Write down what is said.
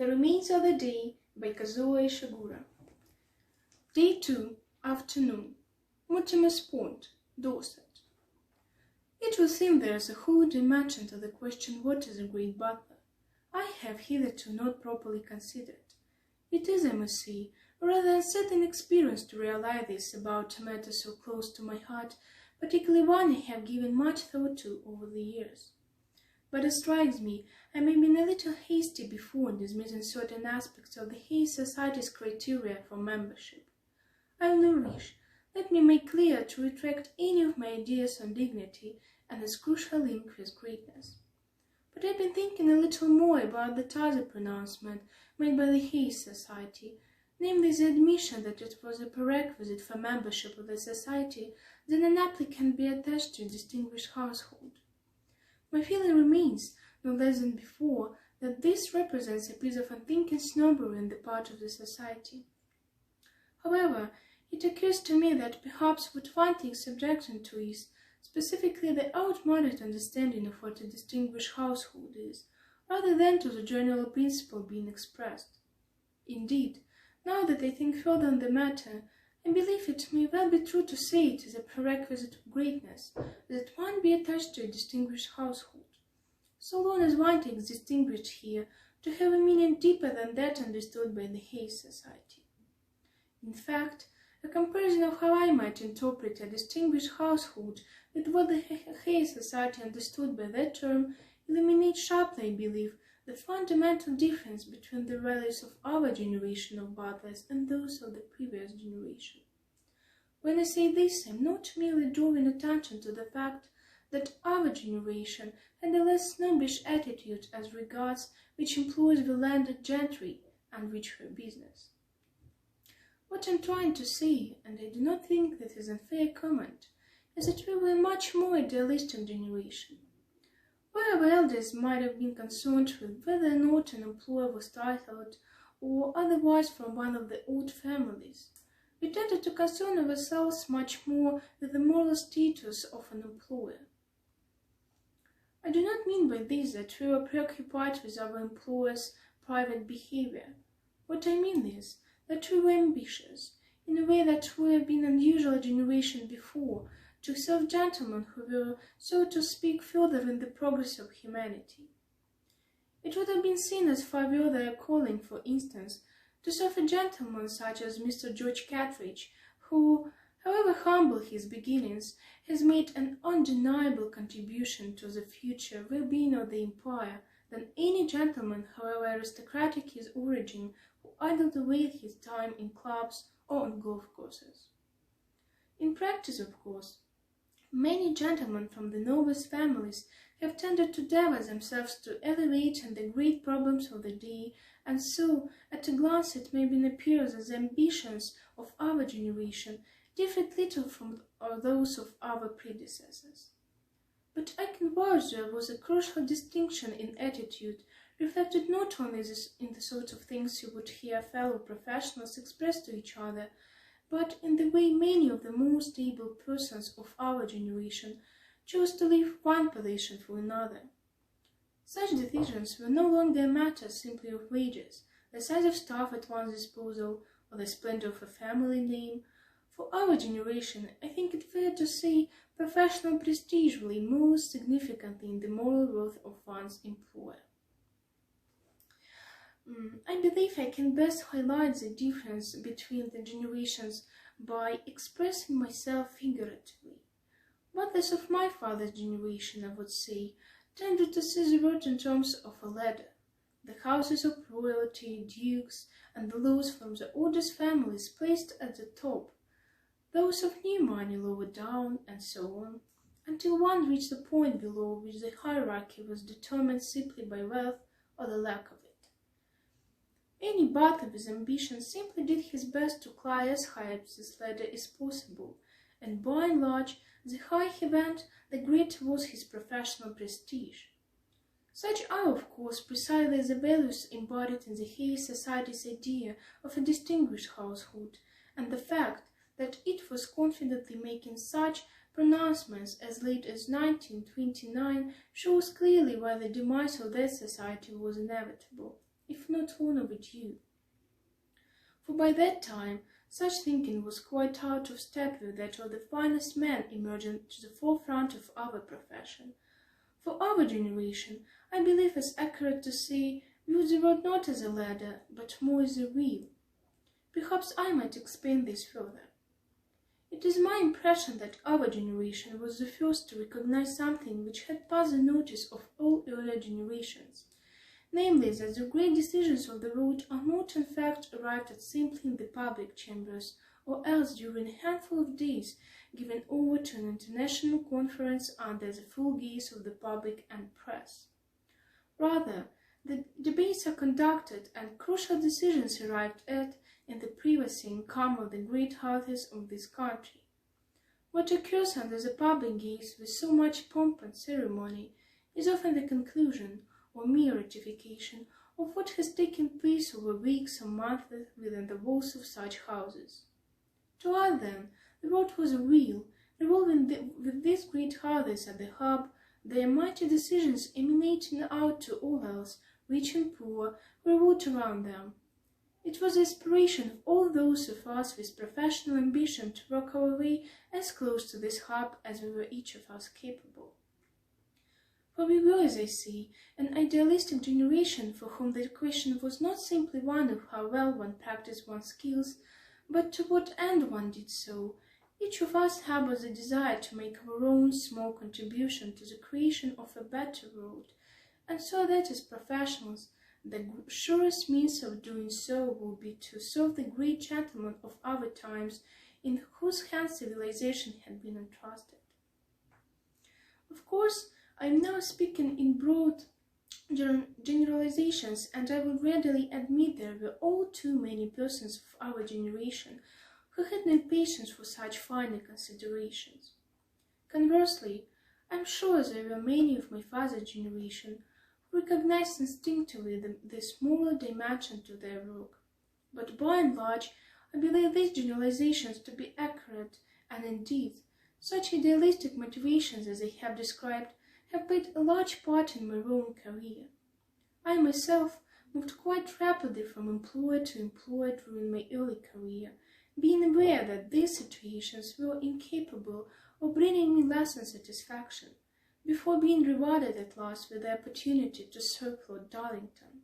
The Remains of the Day by Kazuo Ishiguro. Day 2, Afternoon. Mortimer's Pond, Dorset. It would seem there is a whole dimension to the question what is a great butler. I have hitherto not properly considered. It is, I must say, a rather uncertain experience to realize this about a matter so close to my heart, particularly one I have given much thought to over the years. But it strikes me I may be a little hasty before dismissing certain aspects of the Hayes Society's criteria for membership. I only wish, let me make clear, to retract any of my ideas on dignity and its crucial link with greatness. But I've been thinking a little more about the other pronouncement made by the Hayes Society, namely the admission that it was a prerequisite for membership of the society that an applicant be attached to a distinguished household. My feeling remains, no less than before, that this represents a piece of unthinking snobbery on the part of the society. However, it occurs to me that perhaps what one takes objection to is specifically the outmoded understanding of what a distinguished household is, rather than to the general principle being expressed. Indeed, now that I think further on the matter, I believe it may well be true to say it is a prerequisite of greatness that one be attached to a distinguished household, so long as one takes distinguished here to have a meaning deeper than that understood by the Hayes Society. In fact, a comparison of how I might interpret a distinguished household with what the Hayes Society understood by that term illuminates sharply, I believe, the fundamental difference between the values of our generation of butlers and those of the previous generation. When I say this, I am not merely drawing attention to the fact that our generation had a less snobbish attitude as regards which employs the landed gentry and which were business. What I am trying to say, and I do not think that is an unfair comment, is that we were a much more idealistic generation. Where our elders might have been concerned with whether or not an employer was titled or otherwise from one of the old families, we tended to concern ourselves much more with the moral status of an employer. I do not mean by this that we were preoccupied with our employer's private behavior. What I mean is that we were ambitious, in a way that we have been unusual a generation before, to serve gentlemen who were, so to speak, further in the progress of humanity. It would have been seen as far worthy a calling, for instance, to serve a gentleman such as Mr. George Catridge, who, however humble his beginnings, has made an undeniable contribution to the future well-being of the empire than any gentleman, however aristocratic his origin, who idled away his time in clubs or on golf courses. In practice, of course, many gentlemen from the noblest families have tended to devote themselves to elevating the great problems of the day, and so, at a glance, it may appear that the ambitions of our generation differed little from those of our predecessors. But I can vouch there was a crucial distinction in attitude, reflected not only in the sorts of things you would hear fellow professionals express to each other, but in the way many of the most able persons of our generation chose to leave one position for another. Such decisions were no longer a matter simply of wages, the size of staff at one's disposal, or the splendor of a family name. For our generation, I think it fair to say professional prestige lay most significantly in the moral worth of one's employer. I believe I can best highlight the difference between the generations by expressing myself figuratively. Butlers of my father's generation, I would say, tended to see the world in terms of a ladder. The houses of royalty, dukes, and the lords from the oldest families placed at the top, those of new money lower down, and so on, until one reached the point below which the hierarchy was determined simply by wealth or the lack of it. Any butler with ambition simply did his best to climb as high up this ladder as possible, and by and large, the higher he went, the greater was his professional prestige. Such are, of course, precisely the values embodied in the Hayes Society's idea of a distinguished household, and the fact that it was confidently making such pronouncements as late as 1929 shows clearly why the demise of that society was inevitable. if not long overdue. For by that time, such thinking was quite out of step with that of the finest men emerging to the forefront of our profession. For our generation, I believe it's accurate to say, view the road not as a ladder, but more as a wheel. Perhaps I might explain this further. It is my impression that our generation was the first to recognize something which had passed the notice of all earlier generations, namely that the great decisions of the road are not in fact arrived at simply in the public chambers, or else during a handful of days given over to an international conference under the full gaze of the public and press. Rather, the debates are conducted and crucial decisions arrived at in the privacy and calm of the great houses of this country. What occurs under the public gaze with so much pomp and ceremony is often the conclusion or mere ratification of what has taken place over weeks or months within the walls of such houses. To us, then, the road was a wheel, revolving with these great houses at the hub, their mighty decisions emanating out to all else, rich and poor, revolved around them. It was the aspiration of all those of us with professional ambition to work our way as close to this hub as we were each of us capable. For we were, as I say, an idealistic generation for whom the question was not simply one of how well one practiced one's skills, but to what end one did so. Each of us harbored the desire to make our own small contribution to the creation of a better world, and saw that as professionals, the surest means of doing so will be to serve the great gentlemen of our times in whose hands civilization had been entrusted. Of course, I am now speaking in broad generalizations, and I will readily admit there were all too many persons of our generation who had no patience for such finer considerations. Conversely, I am sure there were many of my father's generation who recognized instinctively the smaller dimension to their work. But by and large, I believe these generalizations to be accurate, and indeed, such idealistic motivations as I have described have played a large part in my own career. I myself moved quite rapidly from employer to employer during my early career, being aware that these situations were incapable of bringing me lasting satisfaction, before being rewarded at last with the opportunity to serve Lord Darlington.